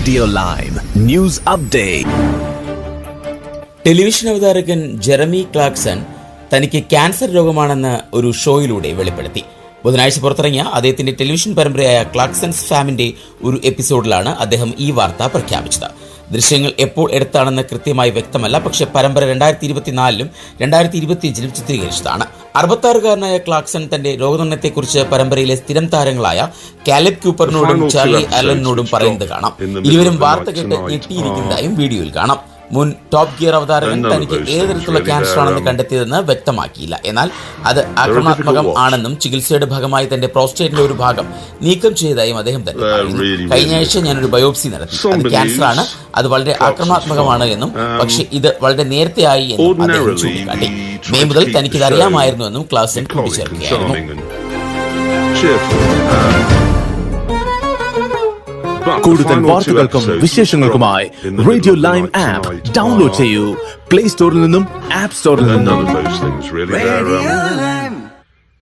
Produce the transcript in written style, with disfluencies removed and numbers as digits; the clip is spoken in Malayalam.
Radio Lime News Update. Television അവതാരകൻ ജെറമി ക്ലാർക്സൺ തനിക്ക് ക്യാൻസർ രോഗമാണെന്ന് ഒരു ഷോയിലൂടെ വെളിപ്പെടുത്തി. ബുധനാഴ്ച പുറത്തിറങ്ങിയ അദ്ദേഹത്തിന്റെ ടെലിവിഷൻ പരമ്പരയായ ക്ലാർക്സൺസ് ഫാമിന്റെ ഒരു എപ്പിസോഡിലാണ് അദ്ദേഹം ഈ വാർത്ത പ്രഖ്യാപിച്ചത്. ദൃശ്യങ്ങൾ എപ്പോൾ എടുത്താണെന്ന് കൃത്യമായി വ്യക്തമല്ല. പക്ഷേ പരമ്പര 2024-ലും 2025-ലും ചിത്രീകരിച്ചതാണ്. 66-കാരനായ ക്ലാർക്സൺ തന്റെ രോഗനിർണയത്തെക്കുറിച്ച് പരമ്പരയിലെ സ്ഥിരം താരങ്ങളായ കാലബ് കൂപ്പറിനോടും ചാർലി അലനോടും പറയുന്നത് കാണാം. ഇരുവരും വാർത്ത കേട്ട് ഞെട്ടിയിരിക്കുന്നതായും വീഡിയോയിൽ കാണാം. മുൻ ടോപ്പ് ഗിയർ അവതാരകൻ തനിക്ക് ഏത് തരത്തിലുള്ള ക്യാൻസർ ആണെന്ന് കണ്ടെത്തിയതെന്ന് വ്യക്തമാക്കിയില്ല. എന്നാൽ അത് ആക്രമണാത്മകം ആണെന്നും ചികിത്സയുടെ ഭാഗമായി തന്റെ പ്രോസ്റ്റേറ്റിന്റെ ഒരു ഭാഗം നീക്കം ചെയ്തതായും അദ്ദേഹം തന്നെ പറയുന്നു. കഴിഞ്ഞ ആഴ്ച ഞാനൊരു ബയോപ്സി നടത്തി. അത് ക്യാൻസർ ആണ്. അത് വളരെ ആക്രമണാത്മകമാണ് എന്നും പക്ഷെ ഇത് വളരെ നേരത്തെയായി എന്നും അദ്ദേഹം ചൂണ്ടിക്കാട്ടി. മെയ് മുതൽ തനിക്കിത് അറിയാമായിരുന്നു എന്നും ക്ലാർക്സൺ കൂട്ടിച്ചേർക്കുകയായിരുന്നു. കൂടുതൽ വാർത്തകൾക്കും വിശേഷങ്ങൾക്കുമായി റേഡിയോ ലൈം ആപ്പ് ഡൗൺലോഡ് ചെയ്യൂ. പ്ലേ സ്റ്റോറിൽ നിന്നും ആപ്പ് സ്റ്റോറിൽ നിന്നും.